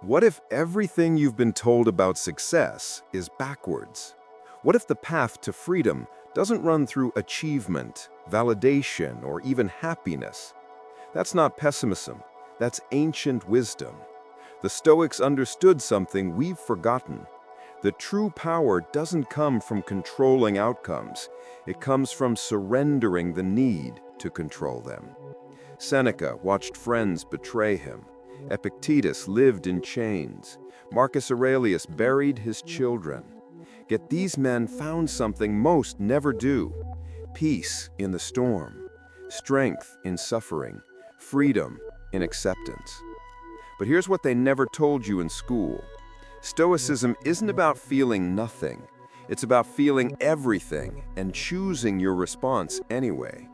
What if everything you've been told about success is backwards? What if the path to freedom doesn't run through achievement, validation, or even happiness? That's not pessimism, that's ancient wisdom. The Stoics understood something we've forgotten. The true power doesn't come from controlling outcomes, it comes from surrendering the need to control them. Seneca watched friends betray him. Epictetus lived in chains. Marcus Aurelius buried his children. Yet these men found something most never do: peace in the storm, strength in suffering, freedom in acceptance. But here's what they never told you in school. Stoicism isn't about feeling nothing. It's about feeling everything and choosing your response anyway.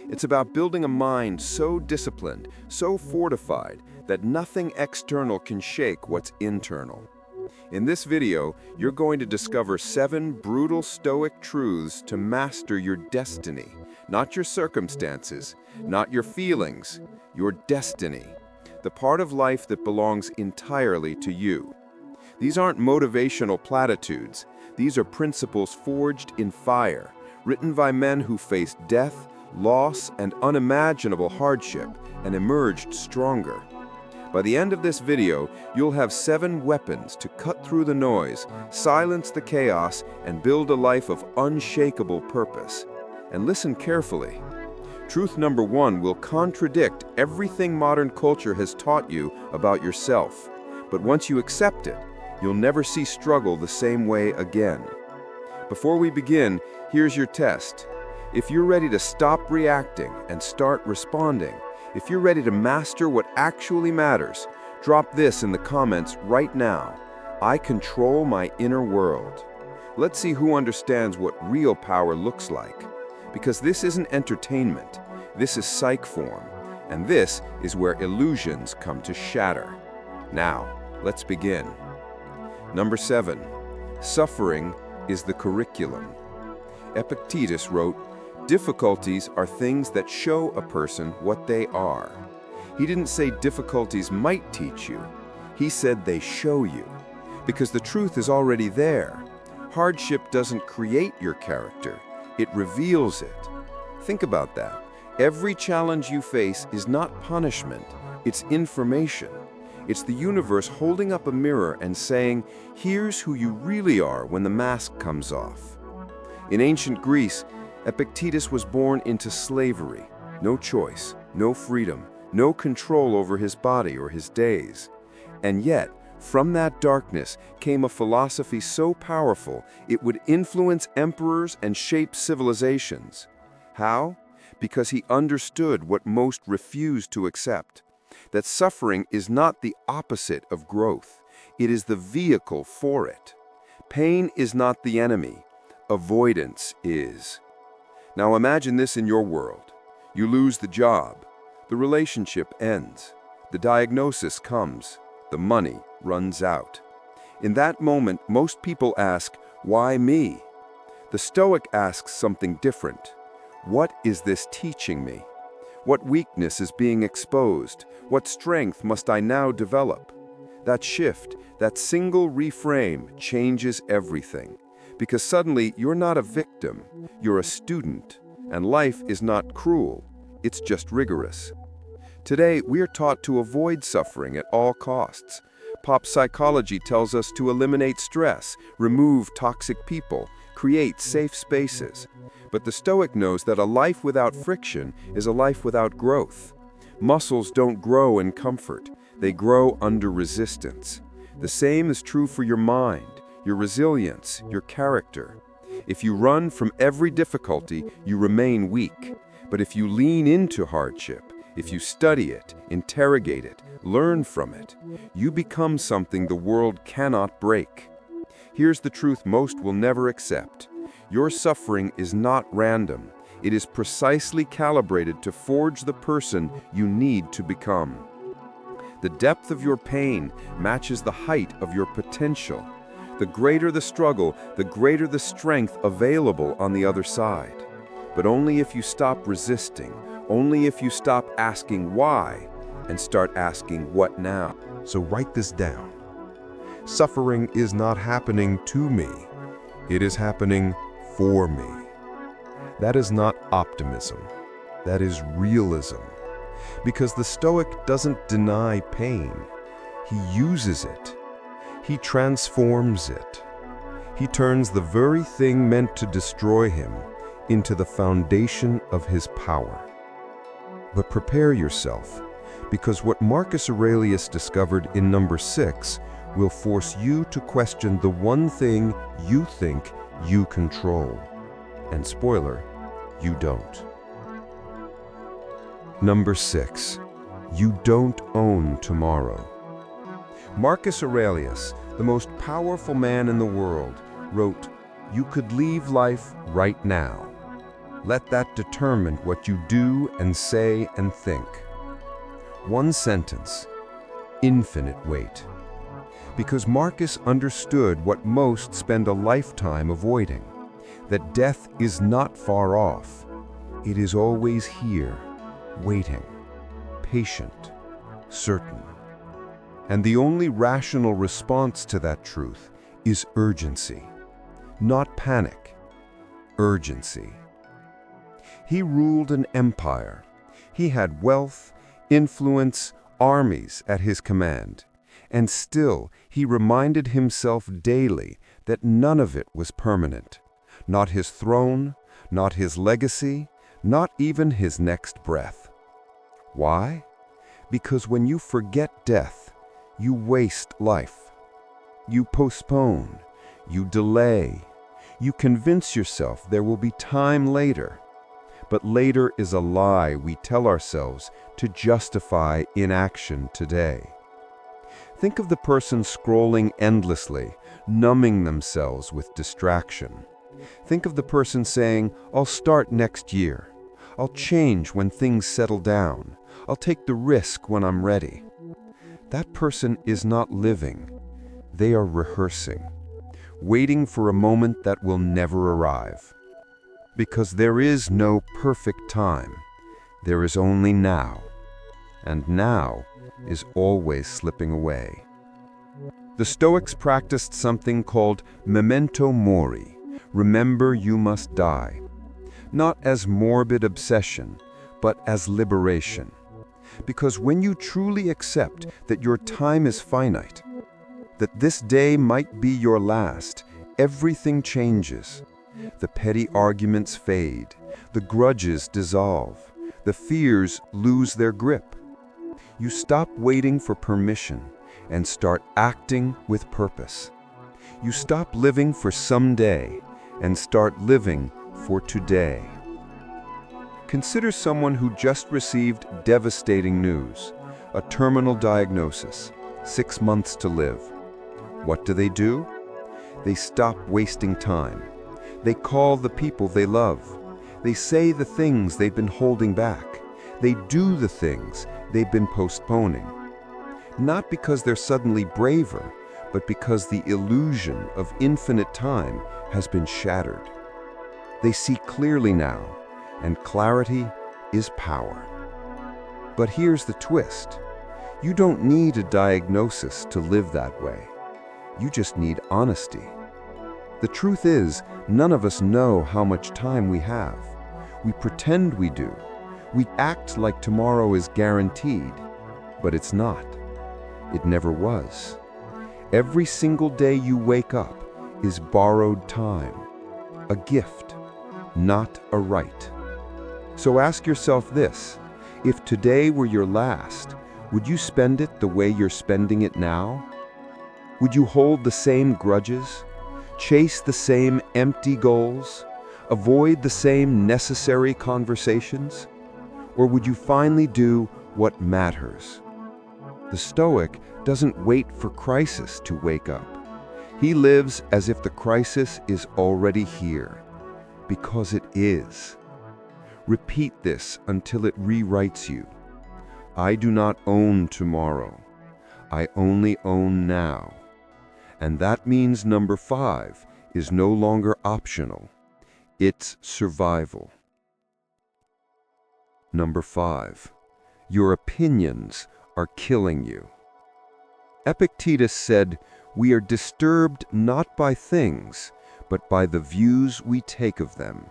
It's about building a mind so disciplined, so fortified, that nothing external can shake what's internal. In this video, you're going to discover 7 brutal Stoic truths to master your destiny. Not your circumstances, not your feelings, your destiny. The part of life that belongs entirely to you. These aren't motivational platitudes. These are principles forged in fire, written by men who faced death, loss, and unimaginable hardship, and emerged stronger. By the end of this video, you'll have 7 weapons to cut through the noise, silence the chaos, and build a life of unshakable purpose. And listen carefully. Truth number 1 will contradict everything modern culture has taught you about yourself. But once you accept it, you'll never see struggle the same way again. Before we begin, here's your test. If you're ready to stop reacting and start responding, if you're ready to master what actually matters, drop this in the comments right now. I control my inner world. Let's see who understands what real power looks like. Because this isn't entertainment, this is Psyform, and this is where illusions come to shatter. Now, let's begin. Number 7, suffering is the curriculum. Epictetus wrote, "Difficulties are things that show a person what they are." He didn't say difficulties might teach you. He said they show you. Because the truth is already there. Hardship doesn't create your character. It reveals it. Think about that. Every challenge you face is not punishment. It's information. It's the universe holding up a mirror and saying, here's who you really are when the mask comes off. In ancient Greece, Epictetus was born into slavery. No choice, no freedom, no control over his body or his days. And yet, from that darkness came a philosophy so powerful it would influence emperors and shape civilizations. How? Because he understood what most refused to accept. That suffering is not the opposite of growth. It is the vehicle for it. Pain is not the enemy. Avoidance is. Now imagine this in your world. You lose the job. The relationship ends. The diagnosis comes. The money runs out. In that moment, most people ask, why me? The Stoic asks something different. What is this teaching me? What weakness is being exposed? What strength must I now develop? That shift, that single reframe changes everything. Because suddenly you're not a victim, you're a student, and life is not cruel, it's just rigorous. Today, we are taught to avoid suffering at all costs. Pop psychology tells us to eliminate stress, remove toxic people, create safe spaces. But the Stoic knows that a life without friction is a life without growth. Muscles don't grow in comfort, they grow under resistance. The same is true for your mind, your resilience, your character. If you run from every difficulty, you remain weak. But if you lean into hardship, if you study it, interrogate it, learn from it, you become something the world cannot break. Here's the truth most will never accept. Your suffering is not random. It is precisely calibrated to forge the person you need to become. The depth of your pain matches the height of your potential. The greater the struggle, the greater the strength available on the other side. But only if you stop resisting, only if you stop asking why, and start asking what now. So write this down. Suffering is not happening to me. It is happening for me. That is not optimism. That is realism. Because the Stoic doesn't deny pain. He uses it. He transforms it. He turns the very thing meant to destroy him into the foundation of his power. But prepare yourself, because what Marcus Aurelius discovered in number 6 will force you to question the one thing you think you control. And spoiler, you don't. Number 6, you don't own tomorrow. Marcus Aurelius, the most powerful man in the world, wrote, "You could leave life right now. Let that determine what you do and say and think." One sentence, infinite weight. Because Marcus understood what most spend a lifetime avoiding, that death is not far off. It is always here, waiting, patient, certain. And the only rational response to that truth is urgency. Not panic, urgency. He ruled an empire. He had wealth, influence, armies at his command. And still, he reminded himself daily that none of it was permanent. Not his throne, not his legacy, not even his next breath. Why? Because when you forget death, you waste life. You postpone, you delay, you convince yourself there will be time later. But later is a lie we tell ourselves to justify inaction today. Think of the person scrolling endlessly, numbing themselves with distraction. Think of the person saying, "I'll start next year. I'll change when things settle down. I'll take the risk when I'm ready." That person is not living. They are rehearsing, waiting for a moment that will never arrive. Because there is no perfect time. There is only now. And now is always slipping away. The Stoics practiced something called memento mori, remember you must die. Not as morbid obsession, but as liberation. Because when you truly accept that your time is finite, that this day might be your last, everything changes. The petty arguments fade, the grudges dissolve, the fears lose their grip. You stop waiting for permission and start acting with purpose. You stop living for someday and start living for today. Consider someone who just received devastating news, a terminal diagnosis, 6 months to live. What do? They stop wasting time. They call the people they love. They say the things they've been holding back. They do the things they've been postponing. Not because they're suddenly braver, but because the illusion of infinite time has been shattered. They see clearly now, and clarity is power. But here's the twist. You don't need a diagnosis to live that way. You just need honesty. The truth is, none of us know how much time we have. We pretend we do. We act like tomorrow is guaranteed, but it's not. It never was. Every single day you wake up is borrowed time, a gift, not a right. So ask yourself this, if today were your last, would you spend it the way you're spending it now? Would you hold the same grudges, chase the same empty goals, avoid the same necessary conversations? Or would you finally do what matters? The Stoic doesn't wait for crisis to wake up. He lives as if the crisis is already here, because it is. Repeat this until it rewrites you. I do not own tomorrow. I only own now. And that means number 5 is no longer optional. It's survival. Number 5, your opinions are killing you. Epictetus said, "We are disturbed not by things, but by the views we take of them."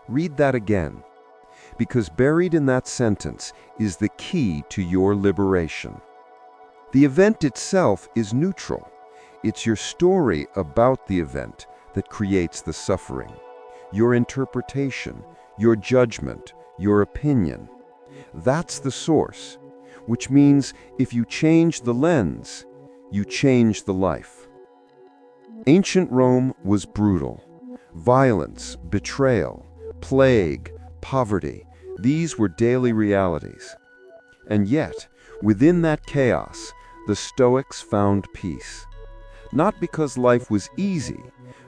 Read that again, because buried in that sentence is the key to your liberation. The event itself is neutral. It's your story about the event that creates the suffering. Your interpretation, your judgment, your opinion. That's the source, which means if you change the lens, you change the life. Ancient Rome was brutal. Violence, betrayal, plague, poverty, these were daily realities. And yet, within that chaos, the Stoics found peace. Not because life was easy,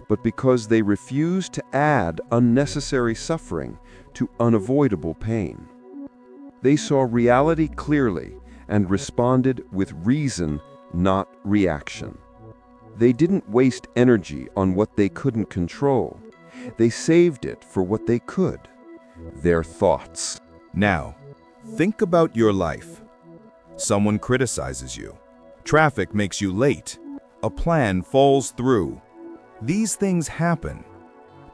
but because they refused to add unnecessary suffering to unavoidable pain. They saw reality clearly and responded with reason, not reaction. They didn't waste energy on what they couldn't control. They saved it for what they could, their thoughts. Now, think about your life. Someone criticizes you. Traffic makes you late. A plan falls through. These things happen.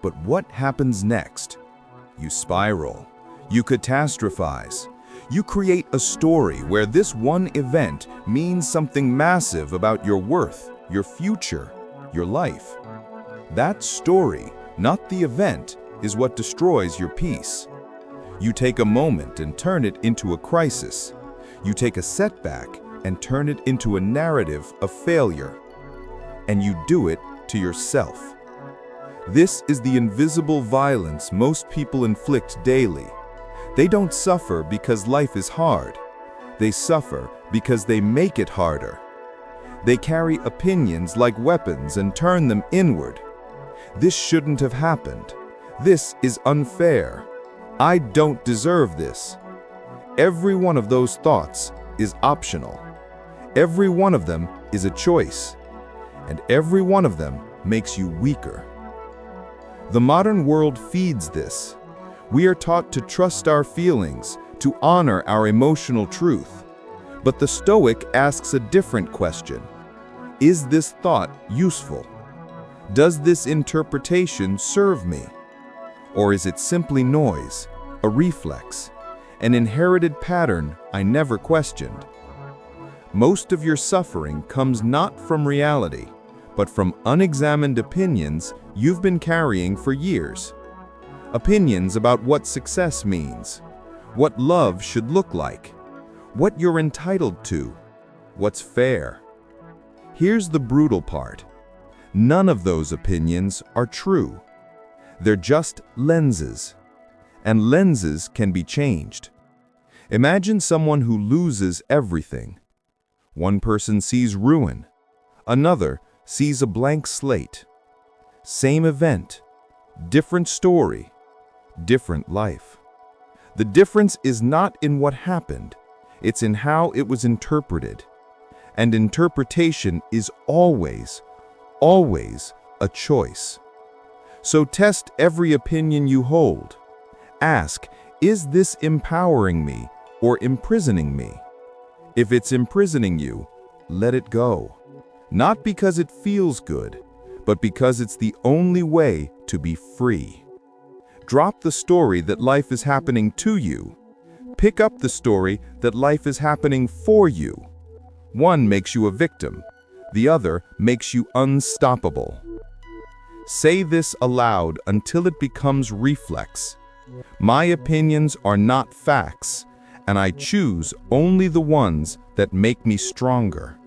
But what happens next? You spiral. You catastrophize. You create a story where this one event means something massive about your worth, your future, your life. That story, not the event, is what destroys your peace. You take a moment and turn it into a crisis. You take a setback and turn it into a narrative of failure. And you do it to yourself. This is the invisible violence most people inflict daily. They don't suffer because life is hard. They suffer because they make it harder. They carry opinions like weapons and turn them inward. This shouldn't have happened. This is unfair. I don't deserve this. Every one of those thoughts is optional. Every one of them is a choice. And every one of them makes you weaker. The modern world feeds this. We are taught to trust our feelings, to honor our emotional truth. But the Stoic asks a different question. Is this thought useful? Does this interpretation serve me? Or is it simply noise, a reflex, an inherited pattern I never questioned? Most of your suffering comes not from reality, but from unexamined opinions you've been carrying for years. Opinions about what success means, what love should look like, what you're entitled to, what's fair. Here's the brutal part. None of those opinions are true. They're just lenses, and lenses can be changed. Imagine someone who loses everything. One person sees ruin, another sees a blank slate. Same event, different story, different life. The difference is not in what happened, it's in how it was interpreted. And interpretation is always a choice. So test every opinion you hold. Ask, is this empowering me or imprisoning me? If it's imprisoning you, let it go. Not because it feels good, but because it's the only way to be free. Drop the story that life is happening to you. Pick up the story that life is happening for you. One makes you a victim, the other makes you unstoppable. Say this aloud until it becomes reflex. My opinions are not facts, and I choose only the ones that make me stronger.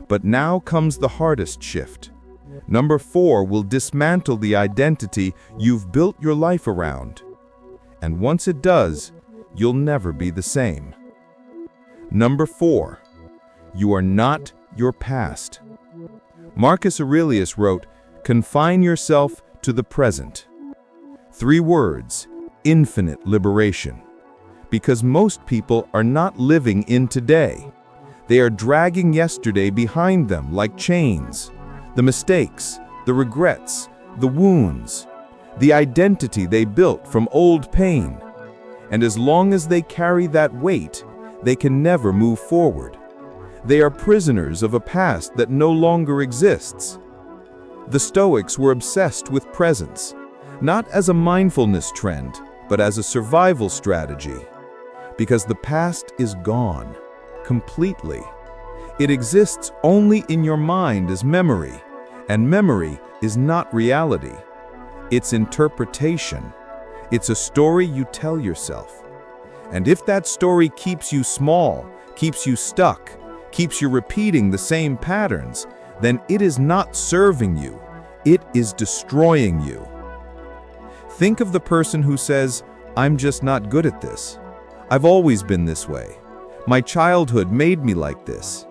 But now comes the hardest shift. Number 4 will dismantle the identity you've built your life around. And once it does, you'll never be the same. Number 4, you are not your past. Marcus Aurelius wrote, "Confine yourself to the present." 3 words, infinite liberation. Because most people are not living in today. They are dragging yesterday behind them like chains. The mistakes, the regrets, the wounds, the identity they built from old pain. And as long as they carry that weight, they can never move forward. They are prisoners of a past that no longer exists. The Stoics were obsessed with presence, not as a mindfulness trend, but as a survival strategy. Because the past is gone, completely. It exists only in your mind as memory, and memory is not reality. It's interpretation. It's a story you tell yourself. And if that story keeps you small, keeps you stuck, keeps you repeating the same patterns, then it is not serving you. It is destroying you. Think of the person who says, "I'm just not good at this. I've always been this way. My childhood made me like this."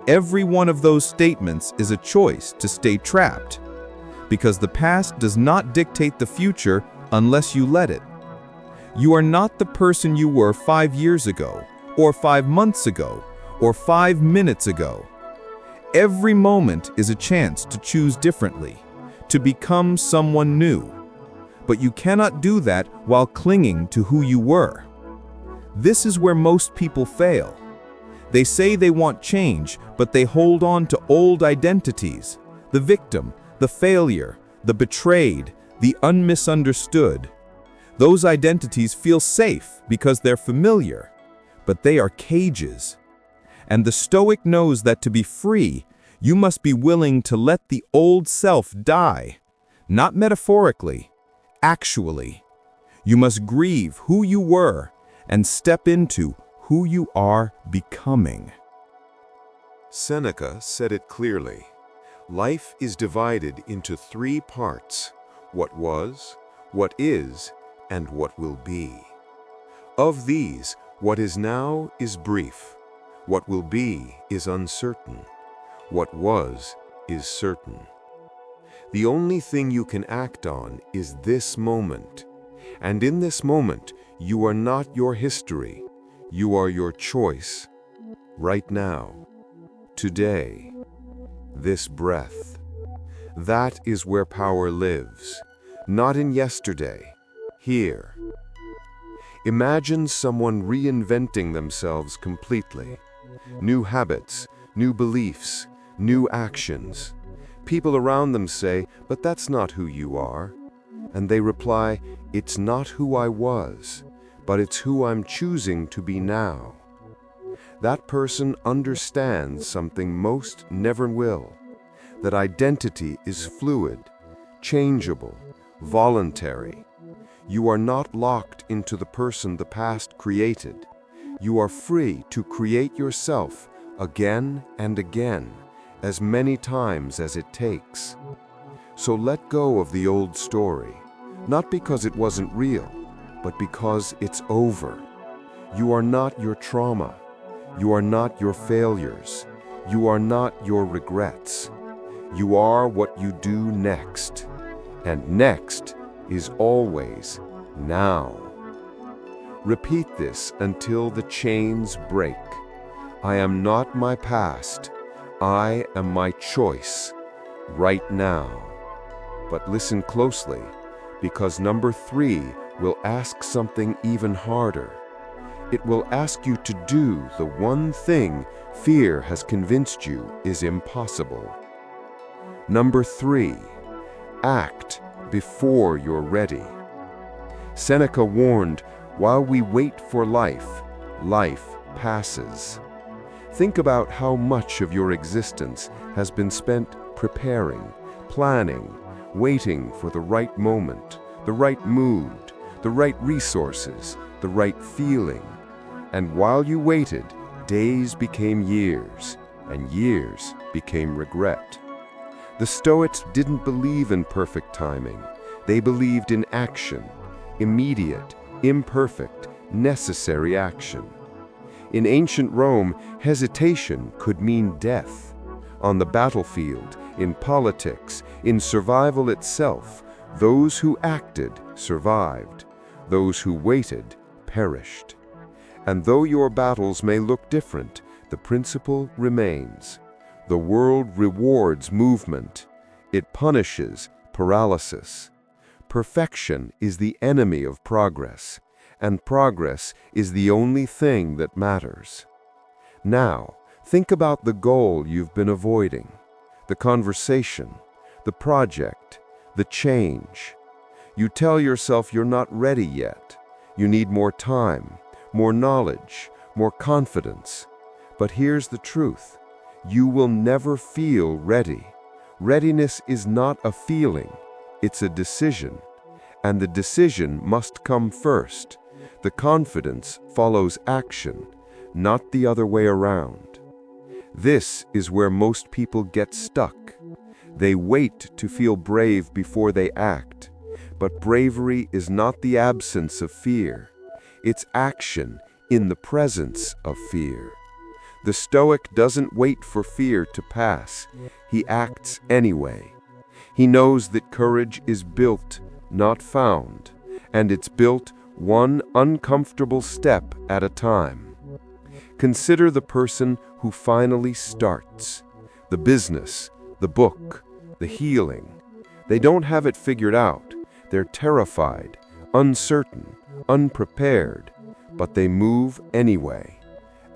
Every one of those statements is a choice to stay trapped, because the past does not dictate the future unless you let it. You are not the person you were 5 years ago, or 5 months ago, or 5 minutes ago. Every moment is a chance to choose differently, to become someone new. But you cannot do that while clinging to who you were. This is where most people fail. They say they want change, but they hold on to old identities: the victim, the failure, the betrayed, the unmisunderstood. Those identities feel safe because they're familiar, but they are cages. And the Stoic knows that to be free, you must be willing to let the old self die. Not metaphorically, actually. You must grieve who you were and step into who you are becoming. Seneca said it clearly. Life is divided into 3 parts: what was, what is, and what will be. Of these, what is now is brief. What will be is uncertain. What was is certain. The only thing you can act on is this moment. And in this moment, you are not your history. You are your choice. Right now. Today. This breath. That is where power lives. Not in yesterday. Here. Imagine someone reinventing themselves completely. New habits, new beliefs, new actions. People around them say, "But that's not who you are." And they reply, "It's not who I was, but it's who I'm choosing to be now." That person understands something most never will, that identity is fluid, changeable, voluntary. You are not locked into the person the past created. You are free to create yourself again and again, as many times as it takes. So let go of the old story, not because it wasn't real, but because it's over. You are not your trauma. You are not your failures. You are not your regrets. You are what you do next. And next is always now. Repeat this until the chains break. I am not my past. I am my choice right now. But listen closely, because number 3 will ask something even harder. It will ask you to do the one thing fear has convinced you is impossible. Number 3, act before you're ready. Seneca warned, while we wait for life, life passes. Think about how much of your existence has been spent preparing, planning, waiting for the right moment, the right mood, the right resources, the right feeling. And while you waited, days became years, and years became regret. The Stoics didn't believe in perfect timing. They believed in action, immediate, imperfect, necessary action. In ancient Rome, hesitation could mean death. On the battlefield, in politics, in survival itself, those who acted survived. Those who waited perished. And though your battles may look different, the principle remains. The world rewards movement. It punishes paralysis. Perfection is the enemy of progress, and progress is the only thing that matters. Now, Think about the goal you've been avoiding, the conversation, the project, the change. You tell yourself you're not ready yet. You need more time, more knowledge, more confidence. But here's the truth. You will never feel ready. Readiness is not a feeling, it's a decision. And the decision must come first. The confidence follows action, not the other way around. This is where most people get stuck. They wait to feel brave before they act. But bravery is not the absence of fear. It's action in the presence of fear. The Stoic doesn't wait for fear to pass. He acts anyway. He knows that courage is built, not found, and it's built one uncomfortable step at a time. Consider the person who finally starts. The business, the book, the healing. They don't have it figured out. They're terrified, uncertain, unprepared, but they move anyway.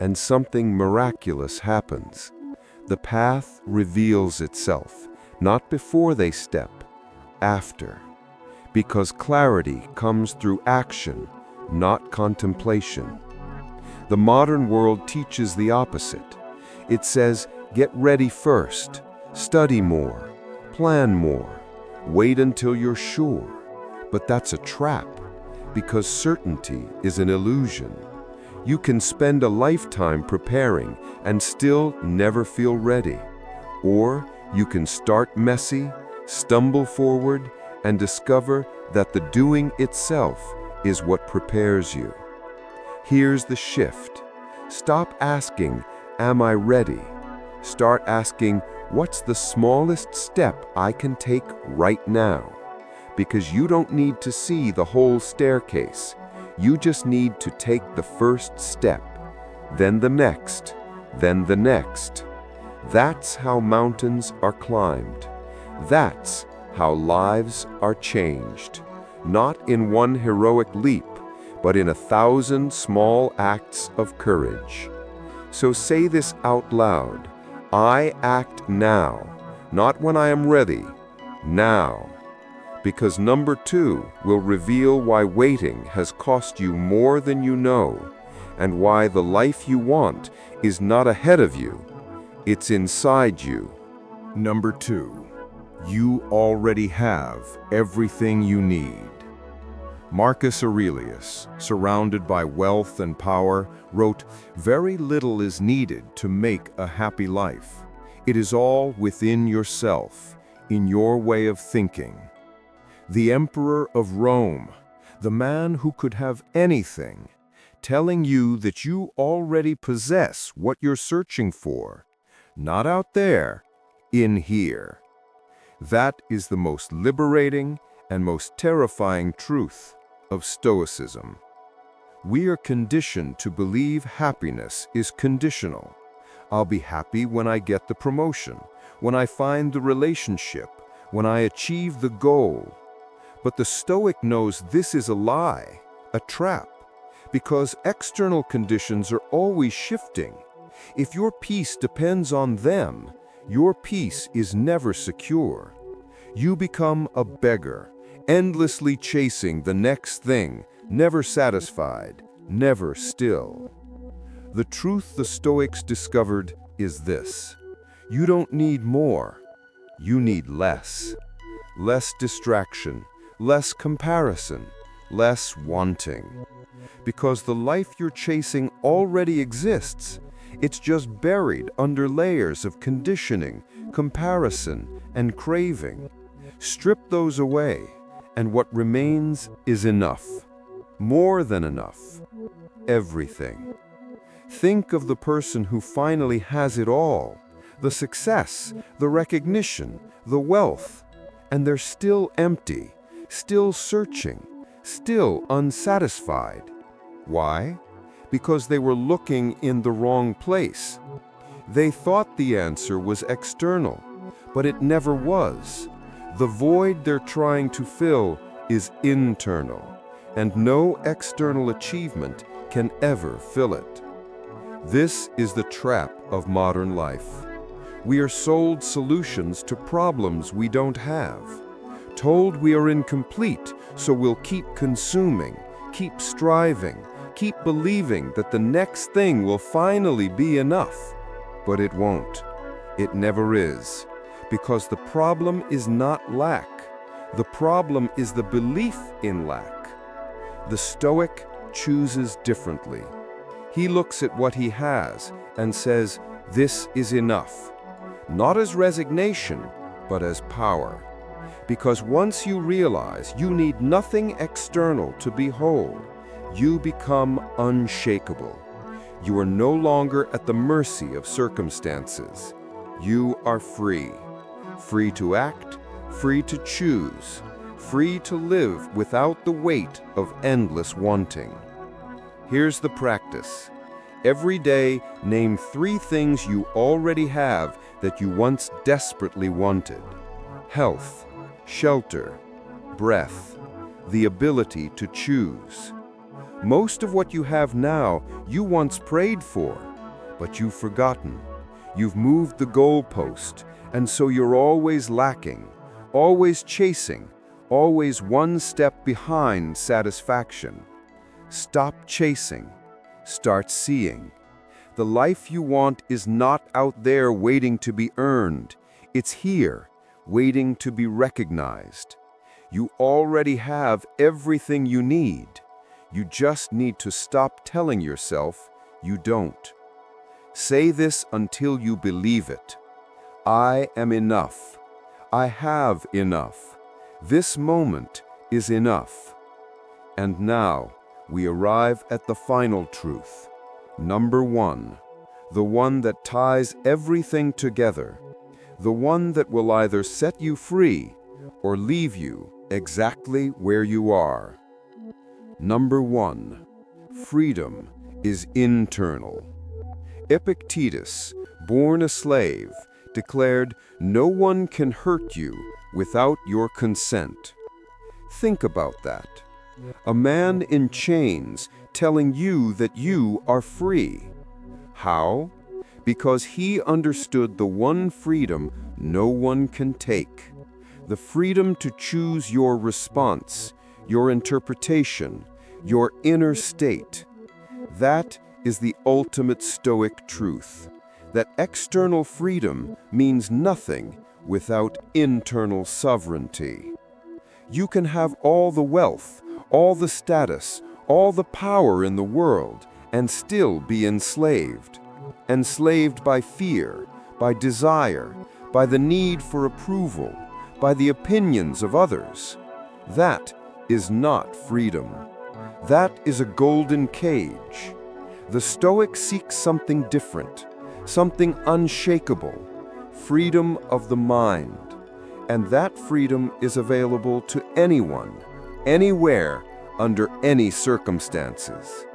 And something miraculous happens. The path reveals itself, not before they step, after. Because clarity comes through action, not contemplation. The modern world teaches the opposite. It says, get ready first, study more, plan more, wait until you're sure. But that's a trap, because certainty is an illusion. You can spend a lifetime preparing and still never feel ready. Or you can start messy, stumble forward, and discover that the doing itself is what prepares you. Here's the shift. Stop asking, am I ready? Start asking, what's the smallest step I can take right now? Because you don't need to see the whole staircase. You just need to take the first step, then the next, then the next. That's how mountains are climbed. That's how lives are changed. Not in one heroic leap, but in 1,000 small acts of courage. So say this out loud. I act now, not when I am ready, now. Because number 2 will reveal why waiting has cost you more than you know, and why the life you want is not ahead of you, it's inside you. Number 2, you already have everything you need. Marcus Aurelius, surrounded by wealth and power, wrote, "Very little is needed to make a happy life. It is all within yourself, in your way of thinking." The Emperor of Rome, the man who could have anything, telling you that you already possess what you're searching for, not out there, in here. That is the most liberating and most terrifying truth of Stoicism. We are conditioned to believe happiness is conditional. I'll be happy when I get the promotion, when I find the relationship, when I achieve the goal. But the Stoic knows this is a lie, a trap, because external conditions are always shifting. If your peace depends on them, your peace is never secure. You become a beggar, endlessly chasing the next thing, never satisfied, never still. The truth the Stoics discovered is this: you don't need more, you need less. Less distraction, less comparison, less wanting. Because the life you're chasing already exists. It's just buried under layers of conditioning, comparison, and craving. Strip those away, and what remains is enough. More than enough. Everything. Think of the person who finally has it all. The success, the recognition, the wealth. And they're still empty, still searching, still unsatisfied. Why? Because they were looking in the wrong place. They thought the answer was external, but it never was. The void they're trying to fill is internal, and no external achievement can ever fill it. This is the trap of modern life. We are sold solutions to problems we don't have. Told we are incomplete, so we'll keep consuming, keep striving, keep believing that the next thing will finally be enough. But it won't. It never is. Because the problem is not lack. The problem is the belief in lack. The Stoic chooses differently. He looks at what he has and says, "This is enough." Not as resignation, but as power. Because once you realize you need nothing external to be whole, you become unshakable. You are no longer at the mercy of circumstances. You are free. Free to act, free to choose, free to live without the weight of endless wanting. Here's the practice. Every day, name 3 things you already have that you once desperately wanted. Health, shelter, breath, the ability to choose. Most of what you have now, you once prayed for, but you've forgotten. You've moved the goalpost, and so you're always lacking, always chasing, always one step behind satisfaction. Stop chasing. Start seeing. The life you want is not out there waiting to be earned. It's here, waiting to be recognized. You already have everything you need. You just need to stop telling yourself you don't. Say this until you believe it. I am enough. I have enough. This moment is enough. And now, we arrive at the final truth. Number 1, the one that ties everything together, the one that will either set you free or leave you exactly where you are. Number 1, freedom is internal. Epictetus, born a slave, declared, "No one can hurt you without your consent." Think about that. A man in chains telling you that you are free. How? Because he understood the one freedom no one can take. The freedom to choose your response, your interpretation, your inner state. That is the ultimate Stoic truth, that external freedom means nothing without internal sovereignty. You can have all the wealth, all the status, all the power in the world, and still be enslaved. Enslaved by fear, by desire, by the need for approval, by the opinions of others. That is not freedom. That is a golden cage. The Stoic seeks something different, something unshakable, freedom of the mind. And that freedom is available to anyone, anywhere, under any circumstances.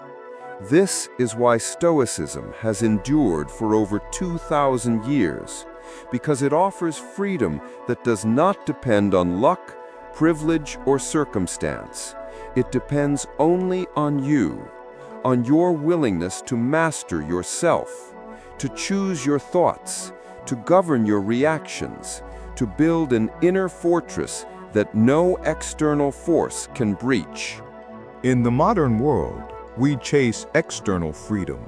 This is why Stoicism has endured for over 2,000 years, because it offers freedom that does not depend on luck, privilege, or circumstance. It depends only on you, on your willingness to master yourself, to choose your thoughts, to govern your reactions, to build an inner fortress that no external force can breach. In the modern world, we chase external freedom,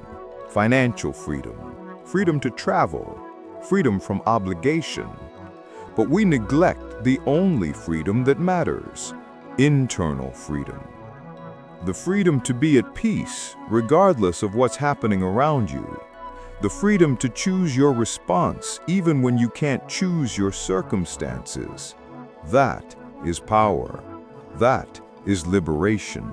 financial freedom, freedom to travel, freedom from obligation. But we neglect the only freedom that matters, internal freedom. The freedom to be at peace, regardless of what's happening around you. The freedom to choose your response, even when you can't choose your circumstances. That is power. That is liberation.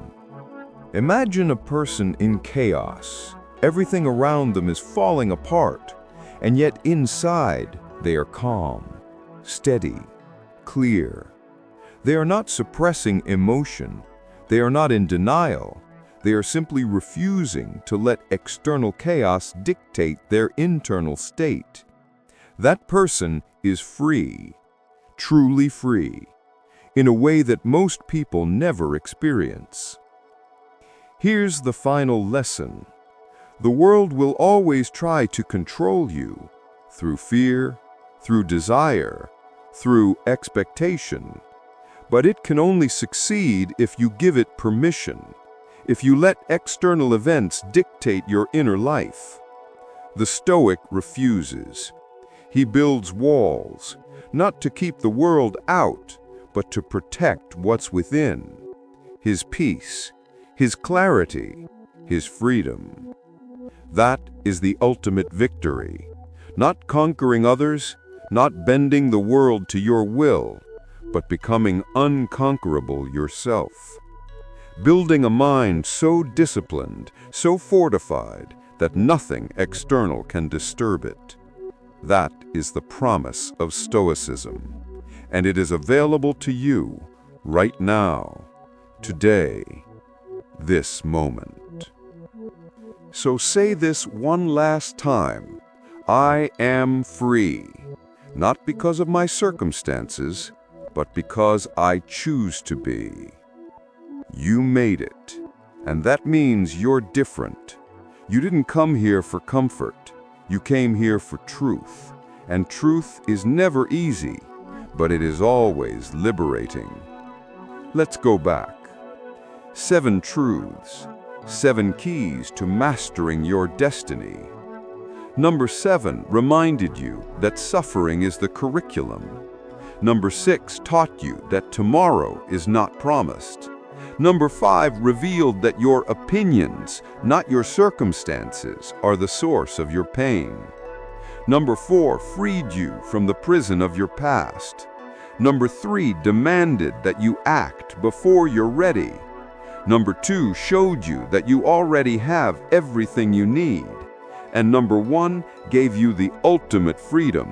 Imagine a person in chaos. Everything around them is falling apart, and yet inside they are calm, steady, clear. They are not suppressing emotion. They are not in denial. They are simply refusing to let external chaos dictate their internal state. That person is free, truly free, in a way that most people never experience. Here's the final lesson. The world will always try to control you through fear, through desire, through expectation. But it can only succeed if you give it permission, if you let external events dictate your inner life. The Stoic refuses. He builds walls, not to keep the world out, but to protect what's within. His peace, his clarity, his freedom. That is the ultimate victory. Not conquering others, not bending the world to your will, but becoming unconquerable yourself. Building a mind so disciplined, so fortified, that nothing external can disturb it. That is the promise of Stoicism, and it is available to you right now, today, this moment. So say this one last time: I am free, not because of my circumstances, but because I choose to be. You made it, and that means you're different. You didn't come here for comfort. You came here for truth, and truth is never easy, but it is always liberating. Let's go back. 7 truths, 7 keys to mastering your destiny. Number 7 reminded you that suffering is the curriculum. Number 6 taught you that tomorrow is not promised. Number 5 revealed that your opinions, not your circumstances, are the source of your pain. Number 4 freed you from the prison of your past. Number 3 demanded that you act before you're ready. Number 2 showed you that you already have everything you need. And number 1 gave you the ultimate freedom,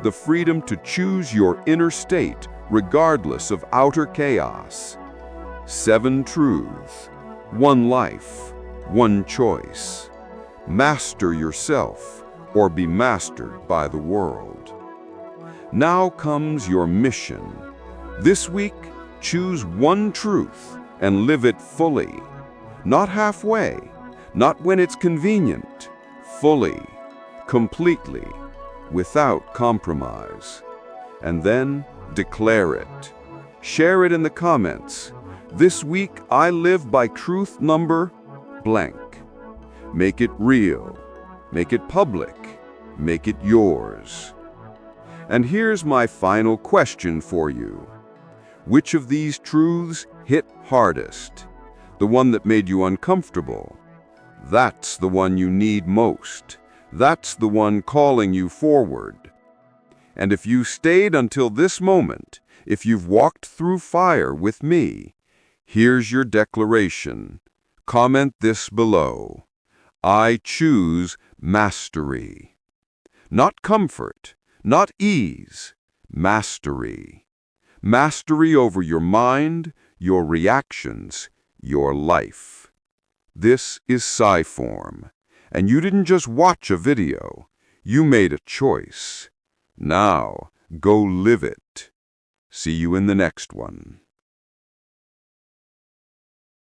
the freedom to choose your inner state regardless of outer chaos. 7 truths, 1 life, 1 choice. Master yourself or be mastered by the world. Now comes your mission. This week, choose 1 truth and live it fully. Not halfway, not when it's convenient. Fully, completely, without compromise. And then declare it. Share it in the comments. This week I live by truth number blank. Make it real. Make it public. Make it yours. And here's my final question for you. Which of these truths hit hardest? The one that made you uncomfortable? That's the one you need most. That's the one calling you forward. And if you stayed until this moment, if you've walked through fire with me, here's your declaration. Comment this below. I choose mastery. Not comfort, not ease, mastery. Mastery over your mind, your reactions, your life. This is Psyform, and you didn't just watch a video, you made a choice. Now, go live it. See you in the next one.